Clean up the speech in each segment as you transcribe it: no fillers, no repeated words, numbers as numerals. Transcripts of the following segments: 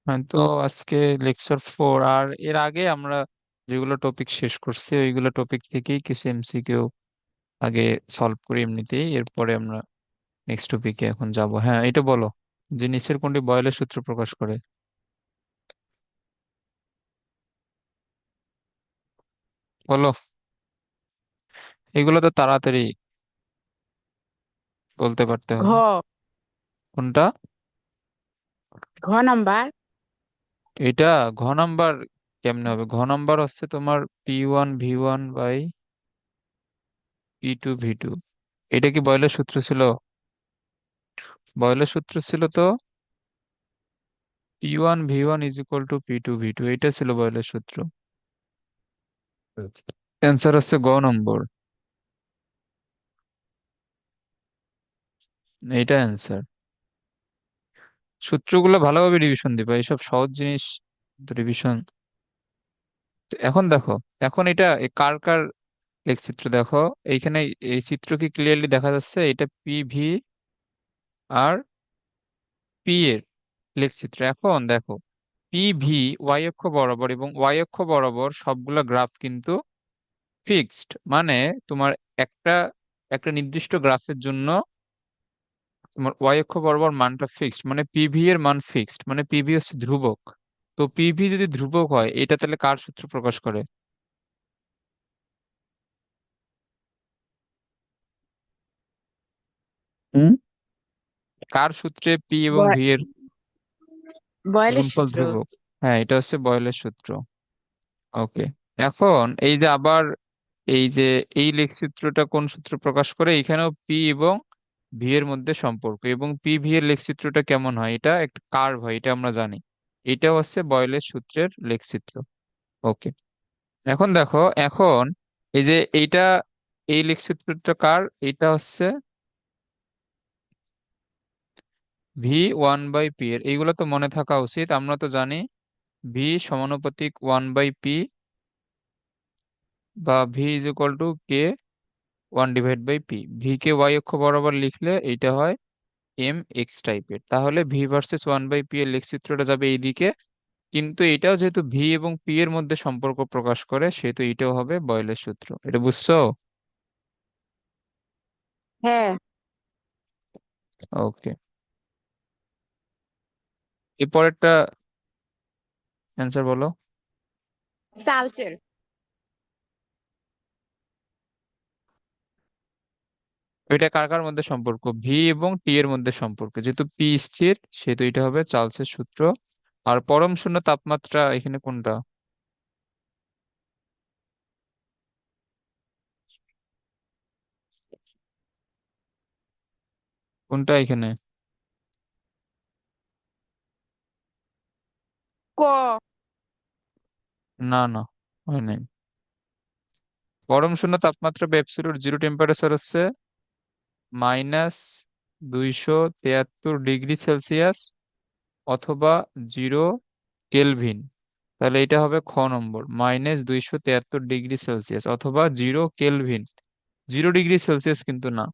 হ্যাঁ, তো আজকে লেকচার 4। আর এর আগে আমরা যেগুলো টপিক শেষ করছি ওইগুলো টপিক থেকেই কিছু এমসিকিউ আগে সলভ করি এমনিতেই, এরপরে আমরা নেক্সট টপিকে এখন যাব। হ্যাঁ, এটা বলো যে নিচের কোনটি বয়লের সূত্র প্রকাশ করে। বলো। এগুলো তো তাড়াতাড়ি বলতে পারতে ঘ হবে। কোনটা? নাম্বার। এটা ঘ নাম্বার। কেমনে হবে? ঘ নাম্বার হচ্ছে তোমার P1 V1 by P2 V2। এটা কি বয়লের সূত্র ছিল? বয়লের সূত্র ছিল তো P1 V1 = P2 V2, এটা ছিল বয়লের সূত্র। অ্যান্সার হচ্ছে গ নম্বর। এইটা অ্যান্সার। সূত্রগুলো ভালোভাবে রিভিশন দিবা, এইসব সহজ জিনিস রিভিশন। এখন দেখো, এখন এটা কার কার লেখচিত্র দেখো। এইখানে এই চিত্র কি ক্লিয়ারলি দেখা যাচ্ছে? এটা PV আর পি এর লেখচিত্র। এখন দেখো, PV ওয়াই অক্ষ বরাবর এবং ওয়াই অক্ষ বরাবর সবগুলা গ্রাফ কিন্তু ফিক্সড। মানে তোমার একটা একটা নির্দিষ্ট গ্রাফের জন্য তোমার ওয়াই অক্ষ বরাবর মানটা ফিক্সড, মানে পিভি এর মান ফিক্সড, মানে পিভি হচ্ছে ধ্রুবক। তো পিভি যদি ধ্রুবক হয়, এটা তাহলে কার সূত্র প্রকাশ করে? হুম? কার সূত্রে পি এবং ভি এর বয়লের গুণফল সূত্র। ধ্রুবক? হ্যাঁ, এটা হচ্ছে বয়লের সূত্র। ওকে। এখন এই যে আবার এই যে এই লেখচিত্রটা কোন সূত্র প্রকাশ করে? এখানেও পি এবং ভি এর মধ্যে সম্পর্ক, এবং পি ভি এর লেখচিত্রটা কেমন হয়? এটা একটা কার্ভ হয়, এটা আমরা জানি। এটাও হচ্ছে বয়লের সূত্রের লেখচিত্র। ওকে। এখন দেখো, এখন এই যে এইটা, এই লেখচিত্রটা কার? এটা হচ্ছে V1/P এর। এইগুলো তো মনে থাকা উচিত। আমরা তো জানি ভি সমানুপাতিক 1/P, বা V = K 1/P। ভি কে ওয়াই অক্ষ বরাবর লিখলে এইটা হয় MX টাইপের। তাহলে V ভার্সেস 1/P এর লেখচিত্রটা যাবে এইদিকে। কিন্তু এটাও যেহেতু ভি এবং পি এর মধ্যে সম্পর্ক প্রকাশ করে, সেহেতু এটাও হবে বয়লের সূত্র। এটা বুঝছো? হ্যাঁ। ওকে। এরপরেরটা অ্যান্সার বলো। চার্লসের। এটা কার কার মধ্যে সম্পর্ক? ভি এবং টি এর মধ্যে সম্পর্ক। যেহেতু পি স্থির, সেহেতু এটা হবে চার্লসের সূত্র। আর পরম শূন্য তাপমাত্রা এখানে কোনটা? কোনটা এখানে? ক। না না, হয় নাই। পরম শূন্য তাপমাত্রা বা অ্যাবসলিউট জিরো টেম্পারেচার হচ্ছে -273 ডিগ্রি সেলসিয়াস অথবা 0 কেলভিন। তাহলে এটা হবে খ নম্বর, -273 ডিগ্রি সেলসিয়াস অথবা 0 কেলভিন। 0 ডিগ্রি সেলসিয়াস কিন্তু না।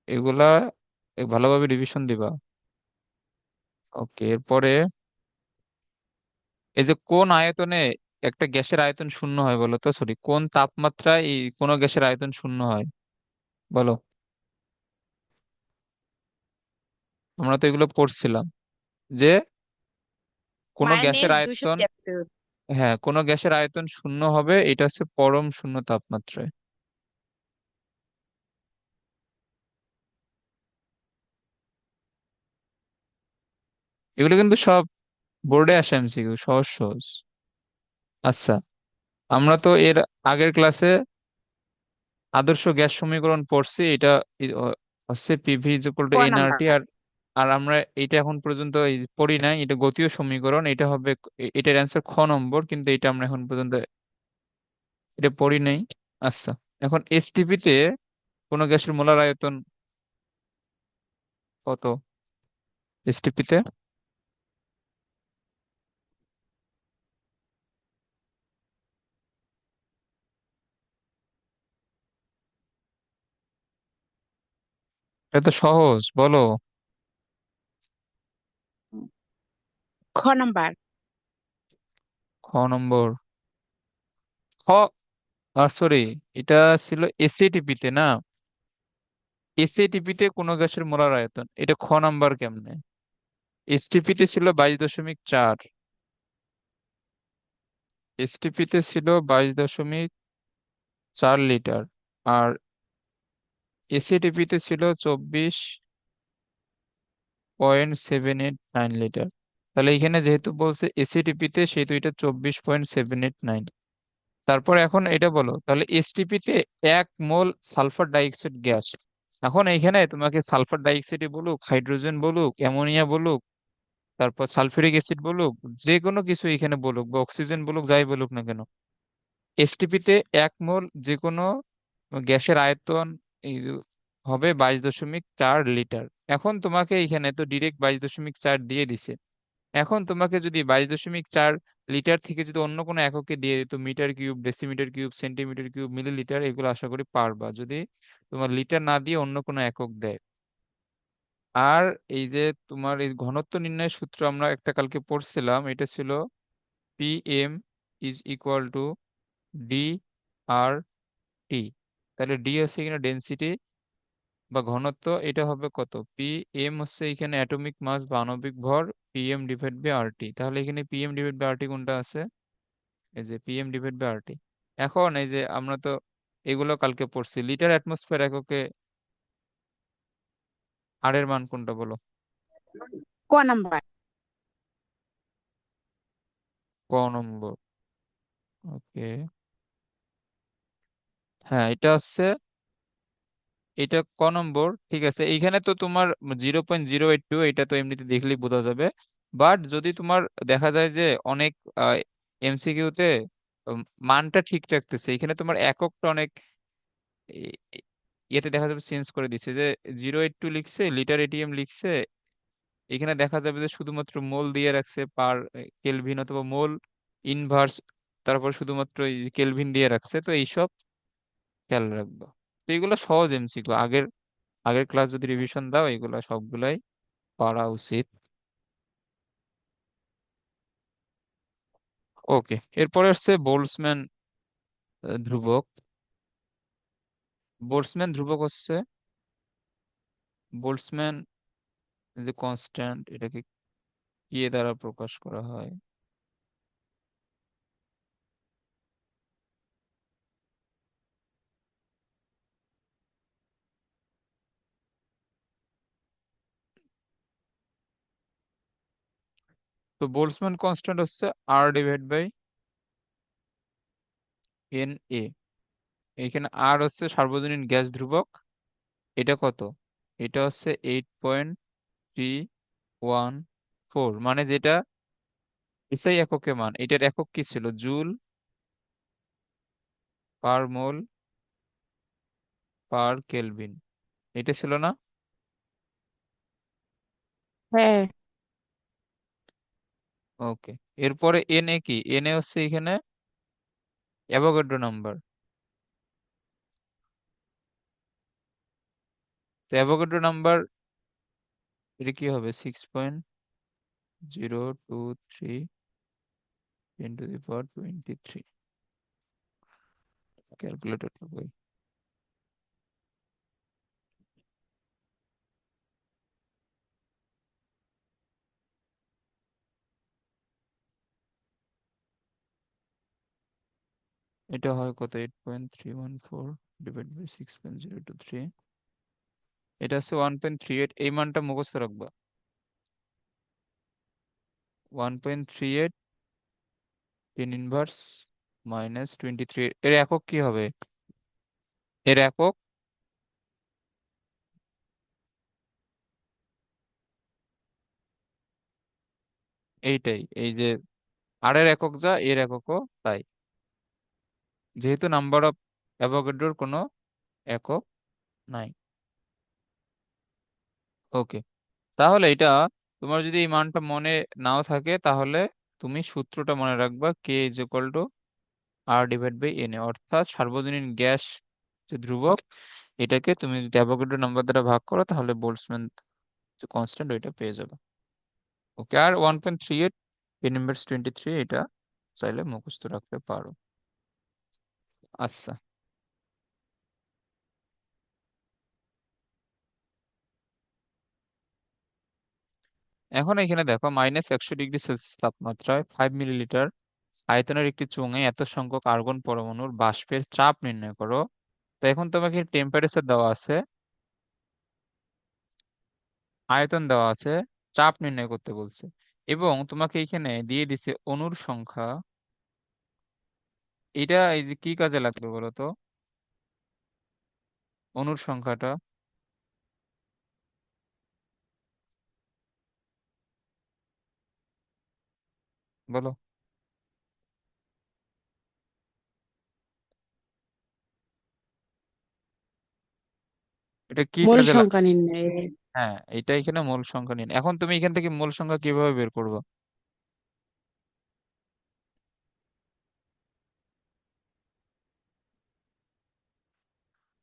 এগুলা ভালোভাবে রিভিশন দিবা। ওকে। এরপরে এই যে কোন আয়তনে একটা গ্যাসের আয়তন শূন্য হয় বলো তো, সরি, কোন তাপমাত্রায় এই কোন গ্যাসের আয়তন শূন্য হয়? বলো। আমরা তো এগুলো পড়ছিলাম যে কোন গ্যাসের -200 আয়তন, তিয়াত্তর। হ্যাঁ, কোন গ্যাসের আয়তন শূন্য হবে, এটা হচ্ছে পরম শূন্য তাপমাত্রায়। এগুলো কিন্তু সব বোর্ডে আসে এমসিকিউ, সহজ সহজ। আচ্ছা, আমরা তো এর আগের ক্লাসে আদর্শ গ্যাস সমীকরণ পড়ছি। এটা হচ্ছে পিভি ইকুয়াল ক টু এনআরটি। নাম্বার। আর আর আমরা এটা এখন পর্যন্ত পড়ি নাই। এটা গতীয় সমীকরণ, এটা হবে এটার অ্যান্সার খ নম্বর, কিন্তু এটা আমরা এখন পর্যন্ত এটা পড়ি নাই। আচ্ছা, এখন এসটিপি তে কোন গ্যাসের মোলার আয়তন কত? এসটিপি তে এটা তো সহজ, বলো। খ নাম্বার। খ নম্বর। খ, আর সরি, এটা ছিল এসএটিপি তে না? এসএটিপি তে কোনো গ্যাসের মোলার আয়তন, এটা খ নাম্বার কেমনে? এসটিপি তে ছিল 22.4, এসটিপি তে ছিল 22.4 লিটার, আর এসএটিপি তে ছিল 24.789 লিটার। তাহলে এখানে যেহেতু বলছে এসএটিপি তে, সেহেতু এটা 24.789। তারপর এখন এটা বলো তাহলে এসটিপি তে 1 মোল সালফার ডাইঅক্সাইড গ্যাস। এখন এইখানে তোমাকে সালফার ডাইঅক্সাইড বলুক, হাইড্রোজেন বলুক, অ্যামোনিয়া বলুক, তারপর সালফিউরিক অ্যাসিড বলুক, যে কোনো কিছু এখানে বলুক বা অক্সিজেন বলুক, যাই বলুক না কেন, এসটিপি তে 1 মোল যে কোনো গ্যাসের আয়তন এই হবে 22.4 লিটার। এখন তোমাকে এখানে তো ডিরেক্ট 22.4 দিয়ে দিছে। এখন তোমাকে যদি 22.4 লিটার থেকে যদি অন্য কোনো এককে দিয়ে দিত, metre cube, decimetre cube, centimetre cube, millilitre, এগুলো আশা করি পারবা, যদি তোমার লিটার না দিয়ে অন্য কোনো একক দেয়। আর এই যে তোমার এই ঘনত্ব নির্ণয়ের সূত্র আমরা একটা কালকে পড়ছিলাম, এটা ছিল PM is equal to D R T. তাহলে ডি হচ্ছে এখানে ডেনসিটি বা ঘনত্ব, এটা হবে কত? পি এম হচ্ছে এখানে অ্যাটমিক মাস বা আণবিক ভর, PM divide by R T. তাহলে এখানে পিএম ডিভাইড বাই আর টি কোনটা আছে? এই যে পিএম ডিভাইড বাই আর টি। এখন এই যে আমরা তো এগুলো কালকে পড়ছি, লিটার অ্যাটমসফিয়ার এককে আর এর মান কোনটা বলো? ক নাম্বার। ক নম্বর। ওকে, হ্যাঁ এটা হচ্ছে, এটা ক নম্বর, ঠিক আছে। এইখানে তো তোমার 0.082, এটা তো এমনিতে দেখলেই বোঝা যাবে। বাট যদি তোমার দেখা যায় যে অনেক এমসিকিউতে মানটা ঠিক রাখতেছে, এখানে তোমার এককটা অনেক ই- ই- ইয়েতে দেখা যাবে চেঞ্জ করে দিচ্ছে, যে 0.82 লিখছে, লিটার এটিএম লিখছে, এখানে দেখা যাবে যে শুধুমাত্র মোল দিয়ে রাখছে পার কেলভিন, অথবা মোল ইনভার্স, তারপর শুধুমাত্র কেলভিন দিয়ে রাখছে। তো এইসব খেয়াল রাখবো। তো এগুলো সহজ এমসিকিউ, আগের আগের ক্লাস যদি রিভিশন দাও এগুলা সবগুলাই পারা উচিত। ওকে, এরপরে আসছে বোল্টজম্যান ধ্রুবক। বোল্টজম্যান ধ্রুবক হচ্ছে, বোল্টজম্যান যে কনস্ট্যান্ট, এটাকে কি এ দ্বারা প্রকাশ করা হয়? তো বোল্টজম্যান কনস্ট্যান্ট হচ্ছে আর ডিভাইড বাই এন এ। এখানে আর হচ্ছে সার্বজনীন গ্যাস ধ্রুবক, এটা কত? এটা হচ্ছে 8.314, মানে যেটা এসআই এককে মান, এটার একক কি ছিল? জুল পার মোল পার কেলভিন, এটা ছিল না? হ্যাঁ। ওকে, এরপরে এন এ কি? এন এ হচ্ছে এখানে অ্যাভোগাড্রো নাম্বার। তো অ্যাভোগাড্রো নাম্বার, এটা কি হবে? 6.023 10^23। ক্যালকুলেটর বই, এটা হয় কত? 8.314 ডিভাইড বাই 6.023, এটা হচ্ছে 1.38। এই মানটা মুখস্থ রাখবা, 1.38 10^-23। এর একক কি হবে? এর একক এইটাই, এই যে আর এর একক যা, এর এককও তাই, যেহেতু নাম্বার অফ অ্যাভোগাড্রোর কোনো একক নাই। ওকে, তাহলে এটা তোমার যদি এই মানটা মনে নাও থাকে, তাহলে তুমি সূত্রটা মনে রাখবা, K is equal to R divide by N A, অর্থাৎ সার্বজনীন গ্যাস যে ধ্রুবক, এটাকে তুমি যদি অ্যাভোগাড্রো নাম্বার দ্বারা ভাগ করো, তাহলে বোল্টজম্যান যে কনস্ট্যান্ট ওইটা পেয়ে যাবে। ওকে, আর 1.38 10^23 এটা চাইলে মুখস্থ রাখতে পারো। আচ্ছা, এখন এখানে দেখো -100°C তাপমাত্রায় 5 মিলিলিটার আয়তনের একটি চুঙে এত সংখ্যক আর্গন পরমাণুর বাষ্পের চাপ নির্ণয় করো। তো এখন তোমাকে টেম্পারেচার দেওয়া আছে, আয়তন দেওয়া আছে, চাপ নির্ণয় করতে বলছে, এবং তোমাকে এখানে দিয়ে দিছে অণুর সংখ্যা। এটা এই যে কি কাজে লাগবে বলো তো, অণুর সংখ্যাটা বলো। এটা কি মূল কাজে সংখ্যা নির্ণয়। হ্যাঁ, এটা এখানে মূল সংখ্যা নিন। এখন তুমি এখান থেকে মূল সংখ্যা কিভাবে বের করবে?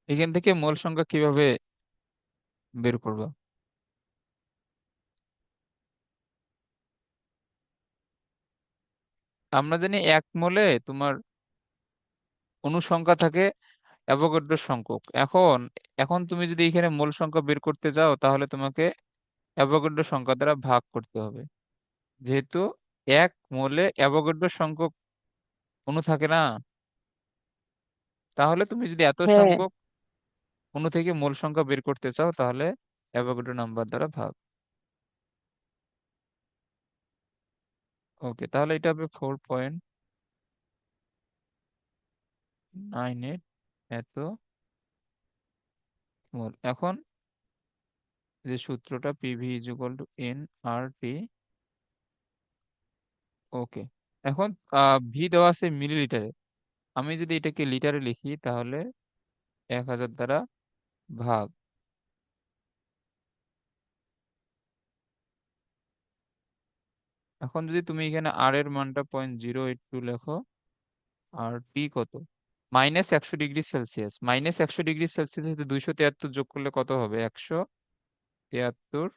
এখান থেকে মূল সংখ্যা কিভাবে বের করবে? আমরা জানি 1 মোলে তোমার অনুসংখ্যা থাকে অ্যাভোগাড্রো সংখ্যক। এখন এখন তুমি যদি এখানে মূল সংখ্যা বের করতে যাও তাহলে তোমাকে অ্যাভোগাড্রো সংখ্যা দ্বারা ভাগ করতে হবে, যেহেতু 1 মোলে অ্যাভোগাড্রো সংখ্যক অণু থাকে না। তাহলে তুমি যদি এত হ্যাঁ, সংখ্যক অণু থেকে মূল সংখ্যা বের করতে চাও তাহলে অ্যাভোগাড্রো নাম্বার দ্বারা ভাগ। ওকে, তাহলে এটা হবে 4.98 এত মোল। এখন যে সূত্রটা PV is equal to N R T. Okay, এখন ভি দেওয়া আছে মিলিলিটারে, আমি যদি এটাকে লিটারে লিখি তাহলে 1000 দ্বারা ভাগ। এখন যদি তুমি এখানে আর এর মানটা 0.082 লেখো, আর টি কত, -100°C, -100°C 273 যোগ করলে কত হবে? 173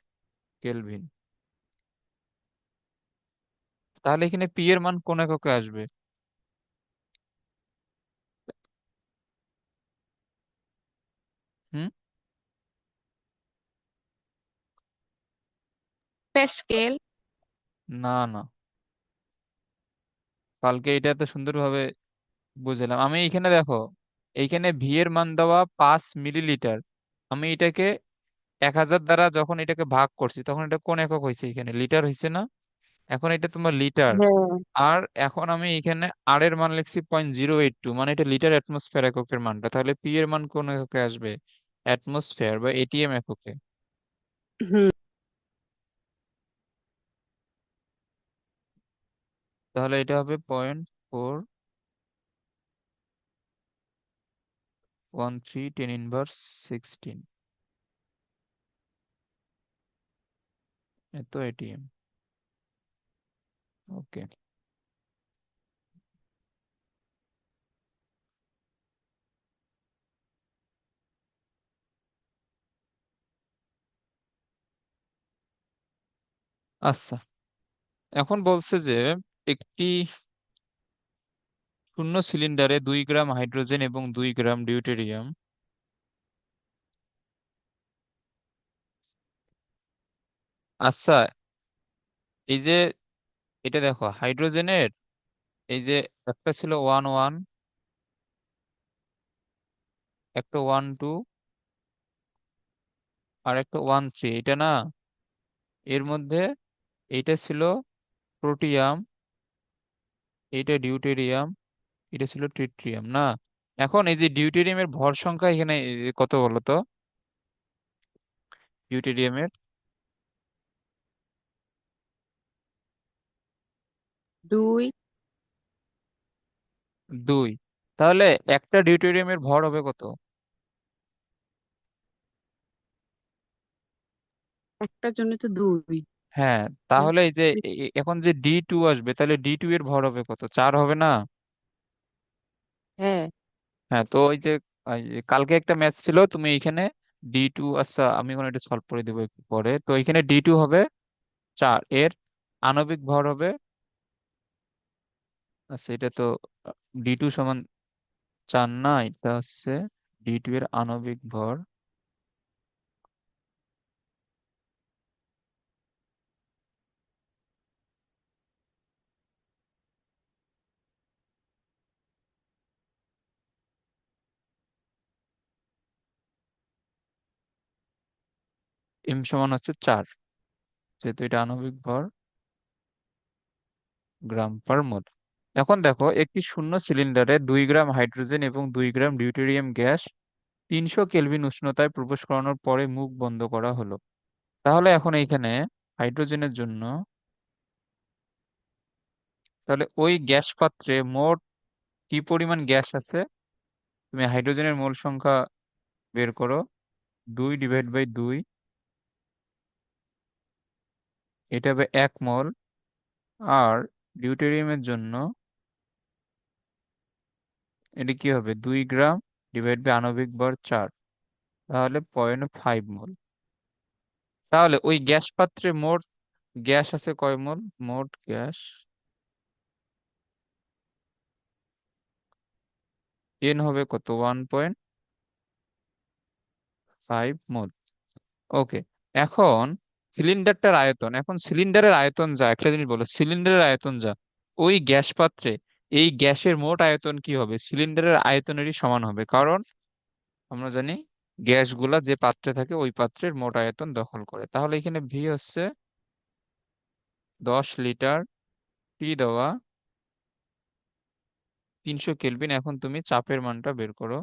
কেলভিন। তাহলে এখানে পি এর মান কোন এককে আসবে? হুম, প্যাসকেল। না না, কালকে এটা এত সুন্দরভাবে বুঝলাম আমি। এইখানে দেখো, এইখানে ভি এর মান দেওয়া 5 মিলিলিটার, আমি এটাকে 1000 দ্বারা যখন এটাকে ভাগ করছি তখন এটা কোন একক হয়েছে? এখানে লিটার হয়েছে না? এখন এটা তোমার লিটার। হ্যাঁ। আর এখন আমি এখানে আর এর মান লিখছি 0.082, মানে এটা লিটার অ্যাটমসফিয়ার এককের মানটা, তাহলে পি এর মান কোন এককে আসবে? অ্যাটমসফিয়ার বা এটিএম এককে। হুম। তাহলে এটা হবে 0.413 10^16 এত এটিএম। ওকে, আচ্ছা, এখন বলছে যে একটি শূন্য সিলিন্ডারে 2 গ্রাম হাইড্রোজেন এবং 2 গ্রাম ডিউটেরিয়াম। আচ্ছা, এই যে এটা দেখো হাইড্রোজেনের, এই যে একটা ছিল 1 1, একটা 1 2, আর একটা 1 3, এটা না, এর মধ্যে এইটা ছিল প্রোটিয়াম, এইটা ডিউটেরিয়াম, এটা ছিল ট্রিটিয়াম না। এখন এই যে ডিউটেরিয়ামের ভর সংখ্যা এখানে কত বলো তো? ডিউটেরিয়ামের 2। 2। তাহলে একটা ডিউটেরিয়ামের ভর হবে কত? একটার জন্য তো 2। হ্যাঁ, তাহলে এই যে এখন যে ডি 2 আসবে, তাহলে ডি 2 এর ভর হবে কত? 4 হবে না? হ্যাঁ। হ্যাঁ, তো ওই যে এই যে কালকে একটা ম্যাচ ছিল, তুমি এখানে ডি 2, আচ্ছা আমি এখন এটা সলভ করে দেবো একটু পরে। তো এখানে ডি 2 হবে 4, এর আণবিক ভর হবে আচ্ছা, এটা তো ডি টু সমান 4 না, এটা হচ্ছে ডি টু এর আণবিক ভর। এম সমান হচ্ছে 4, যেহেতু এটা আণবিক ভর গ্রাম পার মোল। এখন দেখো, একটি শূন্য সিলিন্ডারে 2 গ্রাম হাইড্রোজেন এবং 2 গ্রাম ডিউটেরিয়াম গ্যাস 300 কেলভিন উষ্ণতায় প্রবেশ করানোর পরে মুখ বন্ধ করা হলো। তাহলে এখন এইখানে হাইড্রোজেনের জন্য, তাহলে ওই গ্যাস পাত্রে মোট কি পরিমাণ গ্যাস আছে? তুমি হাইড্রোজেনের মোল সংখ্যা বের করো। 2 ÷ 2, এটা হবে 1 মোল। আর ডিউটেরিয়ামের জন্য এটা কি হবে? 2 গ্রাম আণবিক ভর 4, তাহলে 0.5 মোল। তাহলে ওই গ্যাস পাত্রে মোট গ্যাস আছে কয় মোল? মোট গ্যাস এন হবে কত? 1.5 মোল। ওকে। এখন সিলিন্ডারটার আয়তন, এখন সিলিন্ডারের আয়তন যা, একটা জিনিস বলো, সিলিন্ডারের আয়তন যা, ওই গ্যাস পাত্রে এই গ্যাসের মোট আয়তন কি হবে? সিলিন্ডারের আয়তনেরই সমান হবে, কারণ আমরা জানি গ্যাসগুলা যে পাত্রে থাকে ওই পাত্রের মোট আয়তন দখল করে। তাহলে এখানে ভি হচ্ছে 10 লিটার, টি দেওয়া 300 কেলভিন। এখন তুমি চাপের মানটা বের করো।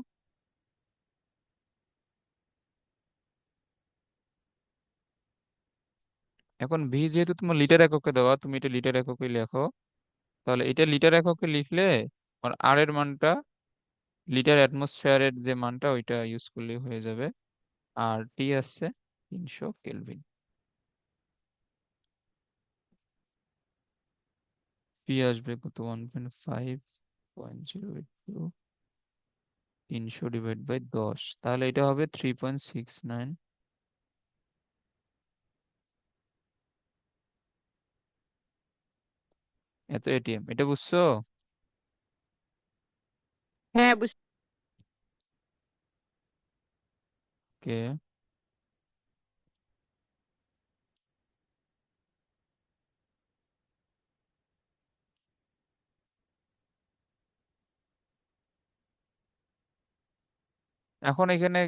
এখন ভি যেহেতু তোমার লিটার এককে দেওয়া, তুমি এটা লিটার এককে লেখো। তাহলে এটা লিটার এককে লিখলে আর এর মানটা লিটার অ্যাটমসফিয়ারের যে মানটা ওইটা ইউজ করলে হয়ে যাবে। আর টি আসছে 300 কেলভিন। পি আসবে কত? 1.5.082, 300 ÷ 10, তাহলে এটা হবে 3.69। এত এটিএম, এটা বুঝছো? হ্যাঁ, ওকে। এখন এখানে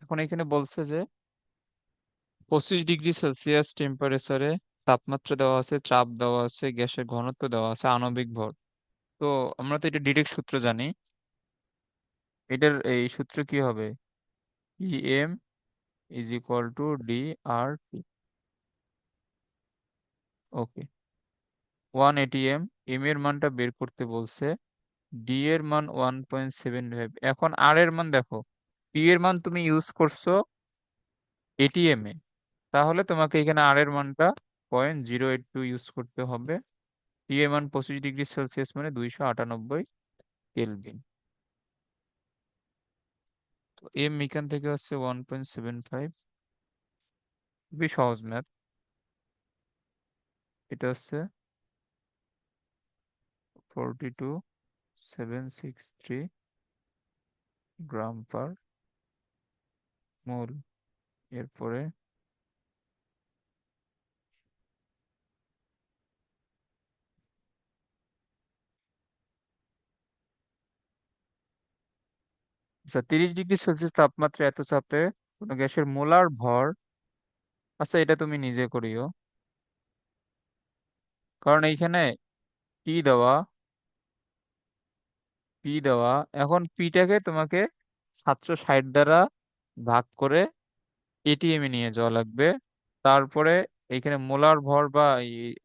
এখন এখানে বলছে যে 25 ডিগ্রি সেলসিয়াস টেম্পারেচারে তাপমাত্রা দেওয়া আছে, চাপ দেওয়া আছে, গ্যাসের ঘনত্ব দেওয়া আছে, আণবিক ভর। তো আমরা তো এটা ডিরেক্ট সূত্র জানি। এটার এই সূত্র কি হবে? EM = D R T. ওকে। 1 এটিএম। এম এর মানটা বের করতে বলছে। ডি এর মান 1.75। এখন আর এর মান দেখো, পি এর মান তুমি ইউজ করছো এটিএম এ, তাহলে তোমাকে এখানে আর এর মানটা 0.082 ইউজ করতে হবে। টি এর মান 25 ডিগ্রি সেলসিয়াস মানে 298 কেলভিন। তো এম এখান থেকে হচ্ছে 1.75। খুবই সহজ ম্যাথ। এটা হচ্ছে 42,763 গ্রাম পার মোল। এরপরে আচ্ছা, 30 ডিগ্রি সেলসিয়াস তাপমাত্রা এত চাপে কোনো গ্যাসের মোলার ভর, আচ্ছা এটা তুমি নিজে করিও, কারণ এইখানে পি দেওয়া, পি দেওয়া। এখন পিটাকে তোমাকে 760 দ্বারা ভাগ করে এটিএম এ নিয়ে যাওয়া লাগবে। তারপরে এখানে মোলার ভর বা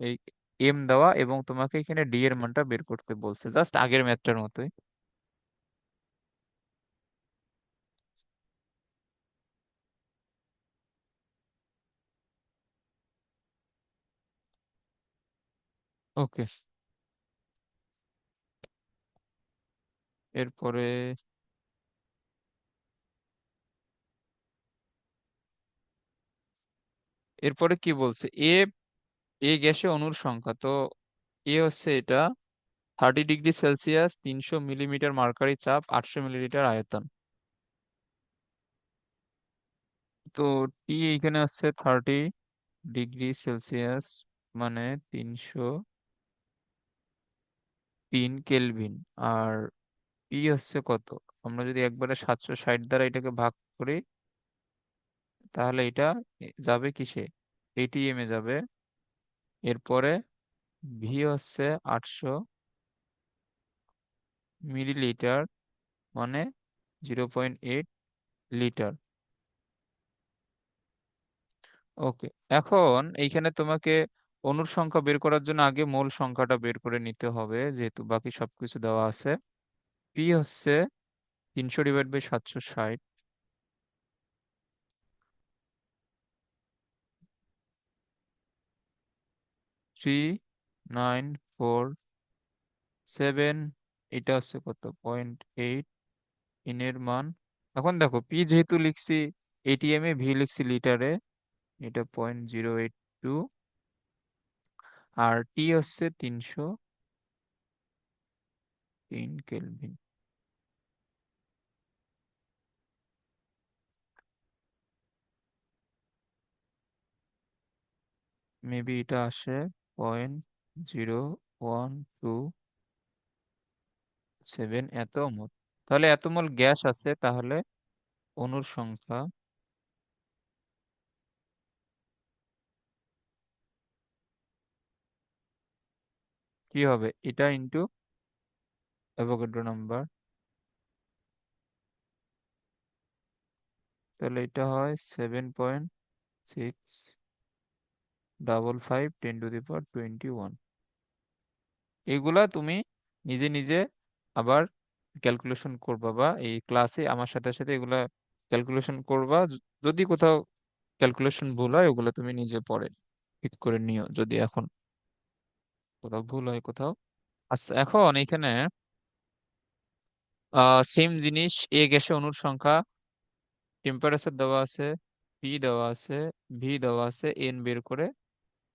এই এম দেওয়া, এবং তোমাকে এখানে ডি এর মানটা বের করতে বলছে, জাস্ট আগের ম্যাথটার মতোই। ওকে। এরপরে এরপরে কি বলছে, এ গ্যাসে অণুর সংখ্যা তো, এ হচ্ছে এটা 30 ডিগ্রি সেলসিয়াস, 300 মিলিমিটার মার্কারি চাপ, 800 মিলিলিটার আয়তন। তো টি এইখানে আছে 30 ডিগ্রি সেলসিয়াস, মানে 303 কেলভিন। আর পি হচ্ছে কত, আমরা যদি একবারে 760 দ্বারা এটাকে ভাগ করি, তাহলে এটা যাবে কিসে, এটিএম এ যাবে। এরপরে ভি হচ্ছে 800 মিলিলিটার, মানে 0.8 লিটার। ওকে, এখন এইখানে তোমাকে অণুর সংখ্যা বের করার জন্য আগে মোল সংখ্যাটা বের করে নিতে হবে, যেহেতু বাকি সবকিছু দেওয়া আছে। পি হচ্ছে 300/760, 3947, এটা হচ্ছে কত, 0.8 এর মান। এখন দেখো পি যেহেতু লিখছি এটিএম এ, ভি লিখছি লিটারে, এটা 0.082, আর টি হচ্ছে 303 কেলভিন। মেবি এটা আসে 0.0127 এত মোল। তাহলে এত মোল গ্যাস আছে, তাহলে অণুর সংখ্যা কি হবে, এটা ইন্টু অ্যাভোগাড্রো নাম্বার, তাহলে এটা হয় 7.655 × 10⁻²১। এগুলা তুমি নিজে নিজে আবার ক্যালকুলেশন করবা, বা এই ক্লাসে আমার সাথে সাথে এগুলা ক্যালকুলেশন করবা। যদি কোথাও ক্যালকুলেশন ভুল হয়, ওগুলো তুমি নিজে পরে ঠিক করে নিও, যদি এখন কোথাও ভুল হয় কোথাও। আচ্ছা, এখন এখানে সেম জিনিস, এ গ্যাসে অণুর সংখ্যা, টেম্পারেচার দেওয়া আছে, পি দেওয়া আছে, ভি দেওয়া আছে, এন বের করে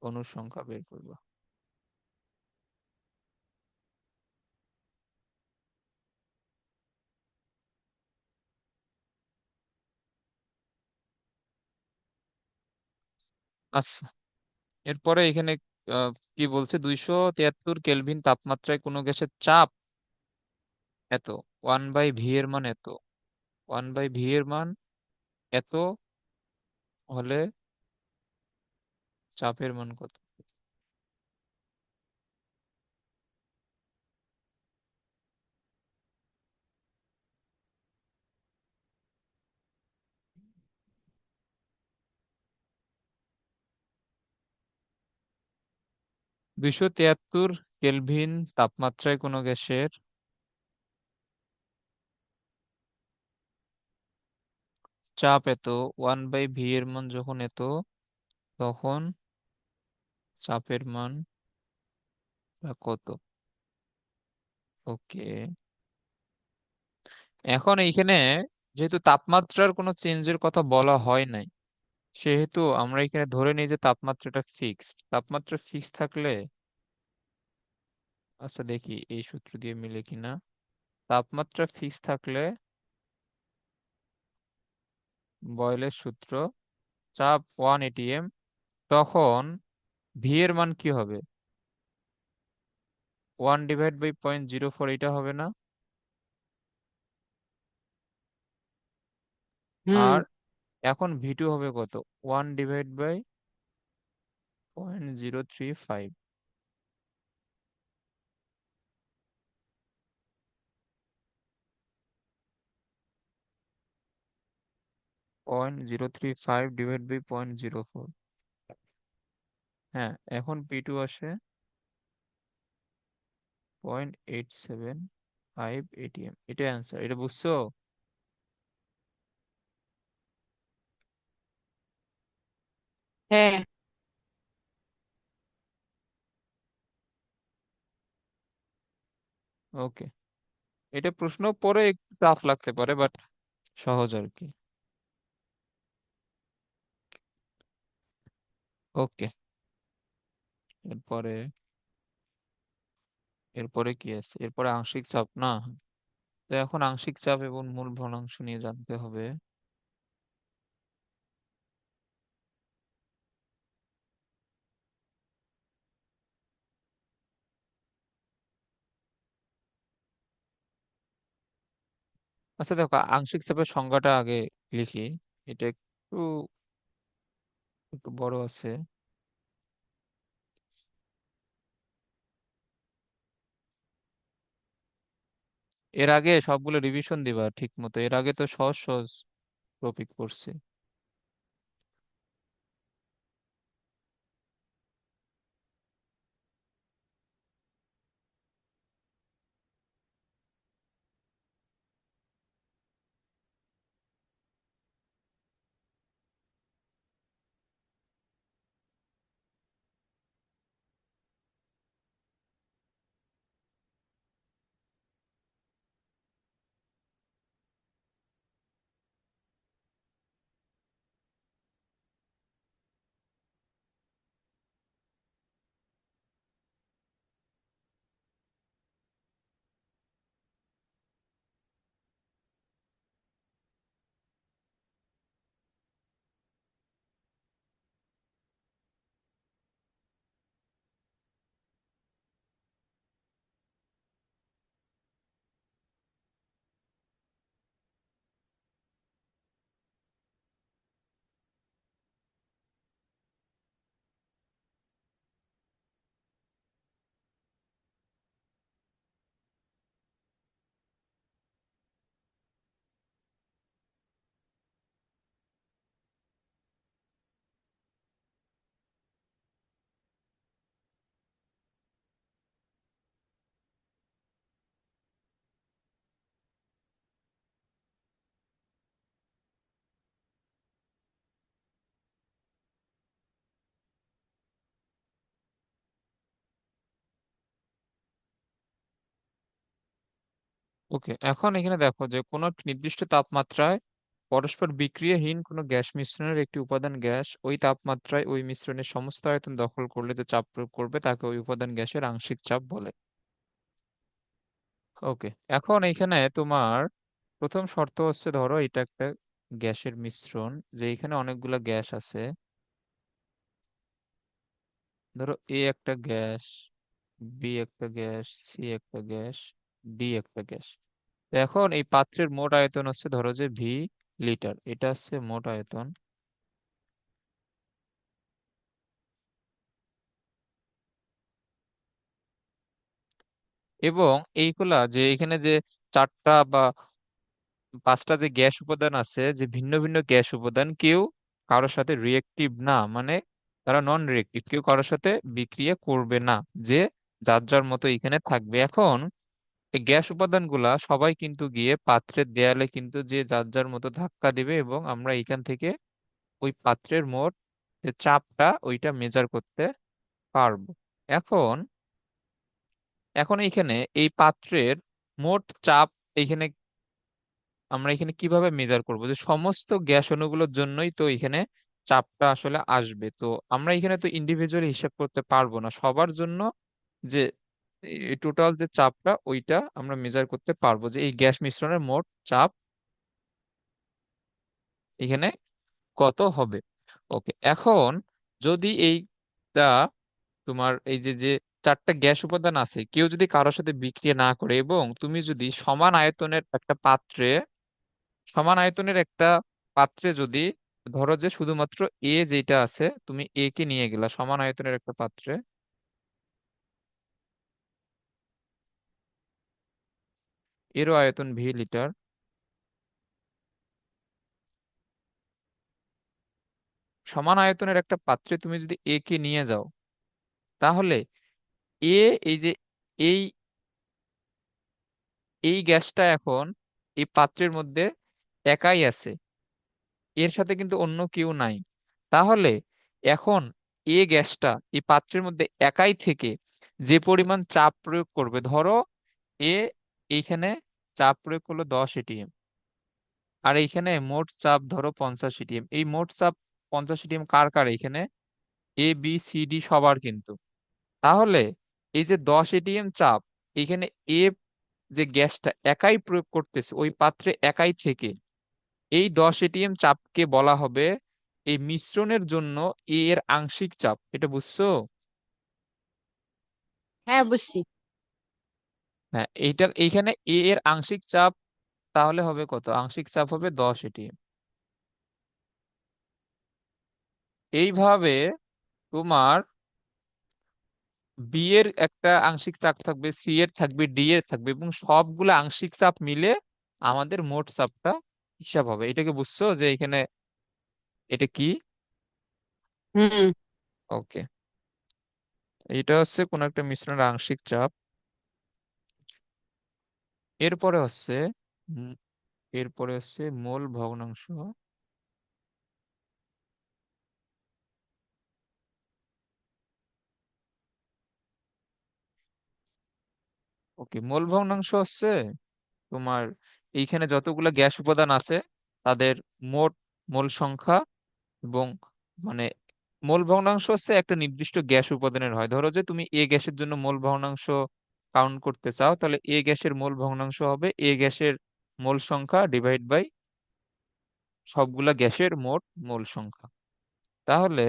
অণুর সংখ্যা বের করবা। আচ্ছা, এরপরে এখানে কি বলছে, 273 কেলভিন তাপমাত্রায় কোনো গ্যাসের চাপ এত, 1/ভি এর মান এত, 1/ভি এর মান এত হলে চাপের মান কত। 273 কেলভিন তাপমাত্রায় কোনো গ্যাসের চাপ এত, 1/ভি এর মান যখন এত, তখন চাপের মান কত। ওকে, এখন এইখানে যেহেতু তাপমাত্রার কোনো চেঞ্জের কথা বলা হয় নাই, সেহেতু আমরা এখানে ধরে নিই যে তাপমাত্রাটা ফিক্সড। তাপমাত্রা ফিক্সড থাকলে, আচ্ছা দেখি এই সূত্র দিয়ে মিলে কিনা। তাপমাত্রা ফিক্সড থাকলে বয়েলের সূত্র, চাপ 1 atm, তখন ভি এর মান কি হবে, 1/0.04, এটা হবে না? হুম। আর এখন ভি টু হবে কত, 1/0.035, 0.035 / 0.04। হ্যাঁ, এখন পি টু আসে 0.875 atm। এটা অ্যান্সার, এটা বুঝছো? হ্যাঁ। ওকে, এটা প্রশ্ন পরে একটু টাফ লাগতে পারে, বাট সহজ আর কি। ওকে। এরপরে এরপরে কি আছে? এরপরে আংশিক চাপ না? তো এখন আংশিক চাপ এবং মূল ভগ্নাংশ নিয়ে জানতে হবে। আচ্ছা দেখো, আংশিক চাপের সংজ্ঞাটা আগে লিখি। এটা একটু একটু বড় আছে। এর আগে সবগুলো রিভিশন দিবা ঠিক মতো, এর আগে তো সহজ সহজ টপিক পড়ছি। ওকে, এখন এখানে দেখো যে কোনো একটি নির্দিষ্ট তাপমাত্রায় পরস্পর বিক্রিয়াহীন কোনো গ্যাস মিশ্রণের একটি উপাদান গ্যাস ওই তাপমাত্রায় ওই মিশ্রণের সমস্ত আয়তন দখল করলে যে চাপ প্রয়োগ করবে তাকে ওই উপাদান গ্যাসের আংশিক চাপ বলে। ওকে, এখন এখানে তোমার প্রথম শর্ত হচ্ছে, ধরো এটা একটা গ্যাসের মিশ্রণ, যে এখানে অনেকগুলা গ্যাস আছে। ধরো এ একটা গ্যাস, বি একটা গ্যাস, সি একটা গ্যাস, ডি একটা গ্যাস। তো এখন এই পাত্রের মোট আয়তন হচ্ছে ধরো যে ভি লিটার, এটা হচ্ছে মোট আয়তন। এবং এইগুলা যে এখানে যে চারটা বা পাঁচটা যে গ্যাস উপাদান আছে, যে ভিন্ন ভিন্ন গ্যাস উপাদান, কেউ কারোর সাথে রিয়েক্টিভ না, মানে তারা নন রিয়েক্টিভ, কেউ কারোর সাথে বিক্রিয়া করবে না, যে যার যার মতো এখানে থাকবে। এখন এই গ্যাস উপাদানগুলা সবাই কিন্তু গিয়ে পাত্রের দেয়ালে কিন্তু যে যার যার মতো ধাক্কা দিবে, এবং আমরা এখান থেকে ওই পাত্রের মোট যে চাপটা ওইটা মেজার করতে পারবো। এখন এখন এইখানে এই পাত্রের মোট চাপ এইখানে আমরা এখানে কিভাবে মেজার করব, যে সমস্ত গ্যাস অণুগুলোর জন্যই তো এখানে চাপটা আসলে আসবে। তো আমরা এখানে তো ইন্ডিভিজুয়ালি হিসাব করতে পারবো না সবার জন্য, যে টোটাল যে চাপটা ওইটা আমরা মেজার করতে পারবো, যে এই গ্যাস মিশ্রণের মোট চাপ এখানে কত হবে। ওকে, এখন যদি এইটা তোমার এই যে যে চারটা গ্যাস উপাদান আছে, কেউ যদি কারোর সাথে বিক্রিয়া না করে, এবং তুমি যদি সমান আয়তনের একটা পাত্রে যদি ধরো যে শুধুমাত্র এ যেটা আছে, তুমি এ কে নিয়ে গেলা সমান আয়তনের একটা পাত্রে, এরও আয়তন ভি লিটার। সমান আয়তনের একটা পাত্রে তুমি যদি এ কে নিয়ে যাও, তাহলে এ এই যে এই এই গ্যাসটা এখন এই পাত্রের মধ্যে একাই আছে, এর সাথে কিন্তু অন্য কেউ নাই। তাহলে এখন গ্যাসটা এই পাত্রের মধ্যে একাই থেকে যে পরিমাণ চাপ প্রয়োগ করবে, ধরো এ এইখানে চাপ প্রয়োগ করলো 10 এটিএম, আর এইখানে মোট চাপ ধরো 50 এটিএম। এই মোট চাপ 50 এটিএম কার কার এইখানে? ABCD সবার কিন্তু। তাহলে এই যে 10 ATM চাপ, এখানে এ যে গ্যাসটা একাই প্রয়োগ করতেছে ওই পাত্রে একাই থেকে, এই 10 ATM চাপকে বলা হবে এই মিশ্রণের জন্য এর আংশিক চাপ। এটা বুঝছো? হ্যাঁ, বুঝছি। হ্যাঁ, এইখানে এর আংশিক চাপ তাহলে হবে কত? আংশিক চাপ হবে 10 ATM। এইভাবে তোমার বি এর একটা আংশিক চাপ থাকবে, সি এর থাকবে, ডি এর থাকবে, এবং সবগুলো আংশিক চাপ মিলে আমাদের মোট চাপটা হিসাব হবে। এটাকে বুঝছো যে এখানে এটা কি? হুম। ওকে, এটা হচ্ছে কোন একটা মিশ্রণের আংশিক চাপ। এরপরে হচ্ছে উম, এরপরে হচ্ছে মোল ভগ্নাংশ। ওকে, মোল ভগ্নাংশ হচ্ছে তোমার এইখানে যতগুলো গ্যাস উপাদান আছে তাদের মোট মোল সংখ্যা, এবং মানে মোল ভগ্নাংশ হচ্ছে একটা নির্দিষ্ট গ্যাস উপাদানের হয়। ধরো যে তুমি এ গ্যাসের জন্য মোল ভগ্নাংশ কাউন্ট করতে চাও, তাহলে এ গ্যাসের মোল ভগ্নাংশ হবে এ গ্যাসের মোল সংখ্যা ডিভাইড বাই সবগুলা গ্যাসের মোট মোল সংখ্যা। তাহলে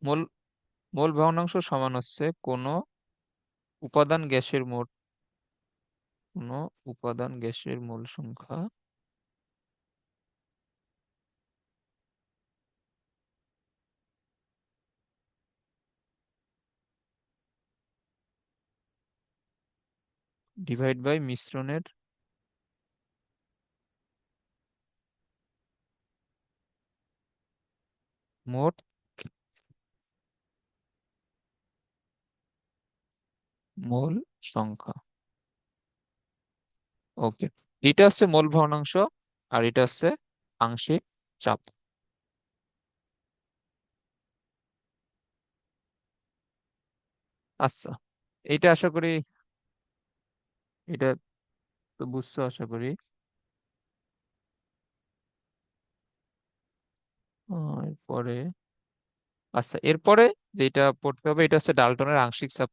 মোল মোল ভগ্নাংশ সমান হচ্ছে উপাদান গ্যাসের মোট কোনো উপাদান গ্যাসের মোল সংখ্যা ডিভাইড বাই মিশ্রণের মোট মোল সংখ্যা। ওকে, এটা হচ্ছে মোল ভগ্নাংশ, আর এটা হচ্ছে আংশিক চাপ। আচ্ছা, এটা আশা করি এটা তো বুঝছো আশা করি। এরপরে আচ্ছা, এরপরে যেটা পড়তে হবে এটা হচ্ছে ডাল্টনের আংশিক চাপ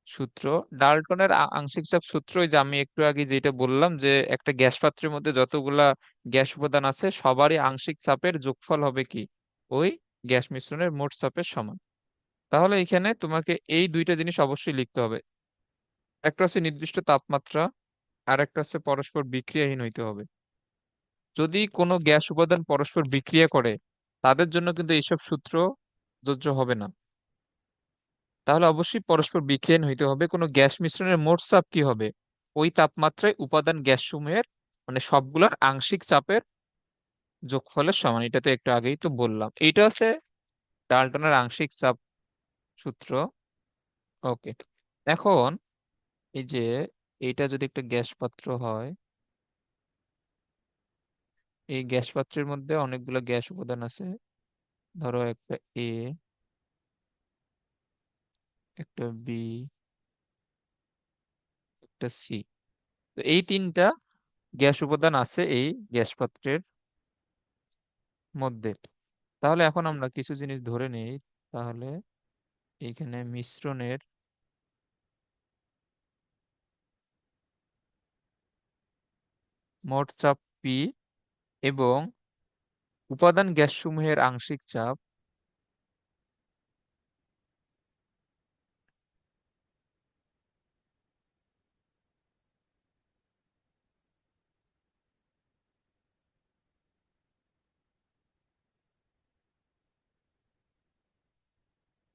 সূত্র। ডাল্টনের আংশিক চাপ সূত্র, ওই যে আমি একটু আগে যেটা বললাম যে একটা গ্যাস পাত্রের মধ্যে যতগুলা গ্যাস উপাদান আছে সবারই আংশিক চাপের যোগফল হবে কি? ওই গ্যাস মিশ্রণের মোট চাপের সমান। তাহলে এখানে তোমাকে এই দুইটা জিনিস অবশ্যই লিখতে হবে। একটা হচ্ছে নির্দিষ্ট তাপমাত্রা, আর একটা হচ্ছে পরস্পর বিক্রিয়াহীন হইতে হবে। যদি কোনো গ্যাস উপাদান পরস্পর বিক্রিয়া করে তাদের জন্য কিন্তু এইসব সূত্র প্রযোজ্য হবে না। তাহলে অবশ্যই পরস্পর বিক্রিয়াহীন হইতে হবে। কোনো গ্যাস মিশ্রণের মোট চাপ কি হবে? ওই তাপমাত্রায় উপাদান গ্যাসসমূহের মানে সবগুলোর আংশিক চাপের যোগফলের সমান। এটা তো একটু আগেই তো বললাম। এইটা হচ্ছে ডাল্টনের আংশিক চাপ সূত্র। ওকে, এখন এই যে এইটা যদি একটা গ্যাস পাত্র হয়, এই গ্যাস পাত্রের মধ্যে অনেকগুলো গ্যাস উপাদান আছে। ধরো একটা এ, একটা বি, একটা সি। তো এই তিনটা গ্যাস উপাদান আছে এই গ্যাস পাত্রের মধ্যে। তাহলে এখন আমরা কিছু জিনিস ধরে নেই। তাহলে এইখানে মিশ্রণের মোট চাপ পি এবং উপাদান গ্যাসসমূহের আংশিক চাপ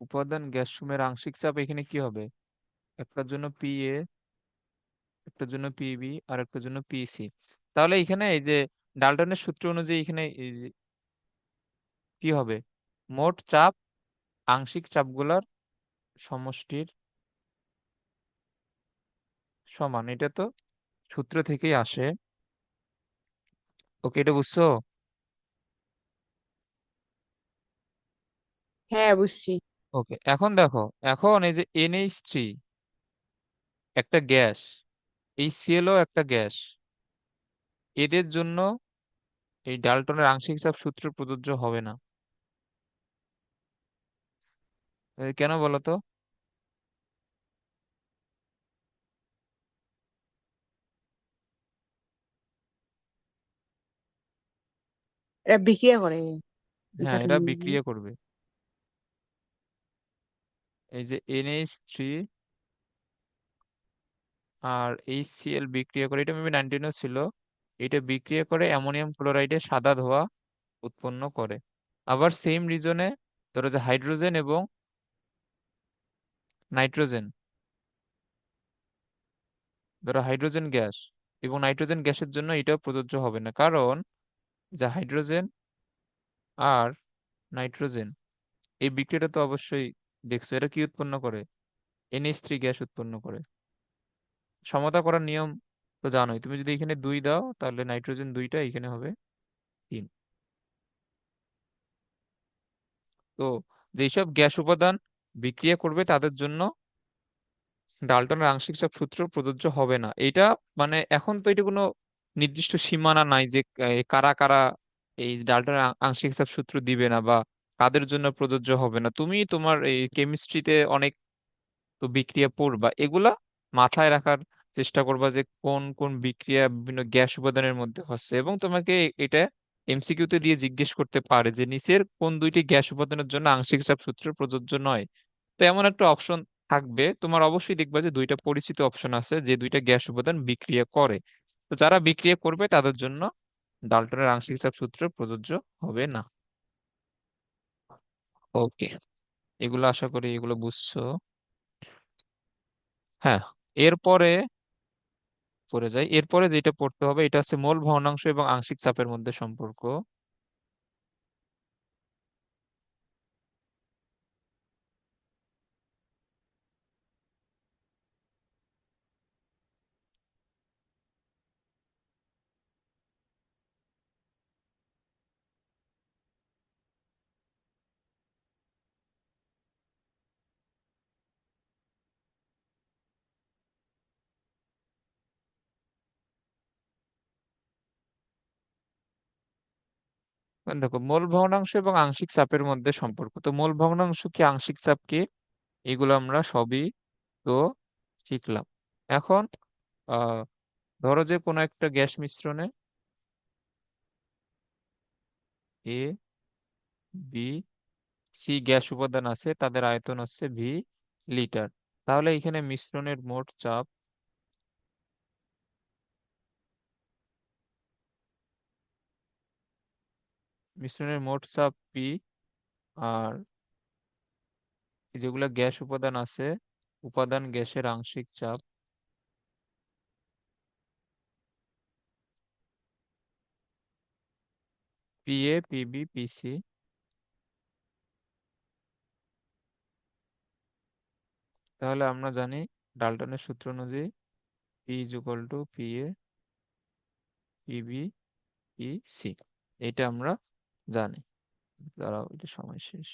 উপাদান গ্যাসসমূহের আংশিক চাপ এখানে কি হবে? একটার জন্য পি এ, একটার জন্য পিবি, আর একটার জন্য পিসি। তাহলে এখানে এই যে ডাল্টনের সূত্র অনুযায়ী এখানে এই যে কি হবে? মোট চাপ আংশিক চাপগুলার সমষ্টির সমান। এটা তো সূত্র থেকেই আসে। ওকে, এটা বুঝছো? হ্যাঁ, বুঝছি। ওকে, এখন দেখো, এখন এই যে NH3 একটা গ্যাস, এই সিএলও একটা গ্যাস, এদের জন্য এই ডাল্টনের আংশিক চাপ সূত্র প্রযোজ্য হবে না। কেন বলো তো? এরা বিক্রিয়া করে এই হ্যাঁ, এরা কাঠামোগুলো। বিক্রিয়া করবে। এই যে NH3 আর HCl বিক্রিয়া করে, এটা মেবি 19 ছিল। এটা বিক্রিয়া করে অ্যামোনিয়াম ক্লোরাইডে সাদা ধোঁয়া উৎপন্ন করে। আবার সেম রিজনে ধরো যে হাইড্রোজেন এবং নাইট্রোজেন, ধরো হাইড্রোজেন গ্যাস এবং নাইট্রোজেন গ্যাসের জন্য এটাও প্রযোজ্য হবে না, কারণ যে হাইড্রোজেন আর নাইট্রোজেন এই বিক্রিয়াটা তো অবশ্যই দেখছো, এটা কি উৎপন্ন করে? NH3 গ্যাস উৎপন্ন করে। সমতা করার নিয়ম তো জানোই, তুমি যদি এখানে 2 দাও তাহলে নাইট্রোজেন 2টা এখানে হবে 3। তো যেসব গ্যাস উপাদান বিক্রিয়া করবে তাদের জন্য ডাল্টনের আংশিক চাপ সূত্র প্রযোজ্য হবে না। এটা মানে এখন তো এটা কোনো নির্দিষ্ট সীমানা নাই যে কারা কারা এই ডাল্টনের আংশিক চাপ সূত্র দিবে না বা কাদের জন্য প্রযোজ্য হবে না। তুমি তোমার এই কেমিস্ট্রিতে অনেক তো বিক্রিয়া পড়বা, এগুলা মাথায় রাখার চেষ্টা করবা যে কোন কোন বিক্রিয়া বিভিন্ন গ্যাস উপাদানের মধ্যে হচ্ছে, এবং তোমাকে এটা MCকিউ তে দিয়ে জিজ্ঞেস করতে পারে যে নিচের কোন দুইটি গ্যাস উপাদানের জন্য আংশিক চাপ সূত্র প্রযোজ্য নয়। তো এমন একটা অপশন থাকবে, তোমার অবশ্যই দেখবা যে দুইটা পরিচিত অপশন আছে যে দুইটা গ্যাস উপাদান বিক্রিয়া করে। তো যারা বিক্রিয়া করবে তাদের জন্য ডাল্টনের আংশিক চাপ সূত্র প্রযোজ্য হবে না। ওকে, এগুলো আশা করি এগুলো বুঝছো। হ্যাঁ, এরপরে পড়ে যাই। এরপরে যেটা পড়তে হবে এটা হচ্ছে মোল ভগ্নাংশ এবং আংশিক চাপের মধ্যে সম্পর্ক। দেখো, মোল ভগ্নাংশ এবং আংশিক চাপের মধ্যে সম্পর্ক, তো মোল ভগ্নাংশ কি আংশিক চাপ কি এগুলো আমরা সবই তো শিখলাম। এখন আহ ধরো যে কোনো একটা গ্যাস মিশ্রণে এ, বি, সি গ্যাস উপাদান আছে, তাদের আয়তন হচ্ছে V লিটার। তাহলে এখানে মিশ্রণের মোট চাপ, মিশ্রণের মোট চাপ P, আর যেগুলা গ্যাস উপাদান আছে উপাদান গ্যাসের আংশিক চাপ PA, PB, PC। তাহলে আমরা জানি ডাল্টনের সূত্র অনুযায়ী P = PA, PB, PC। এটা আমরা জানি। দাঁড়াও, এটা সময় শেষ।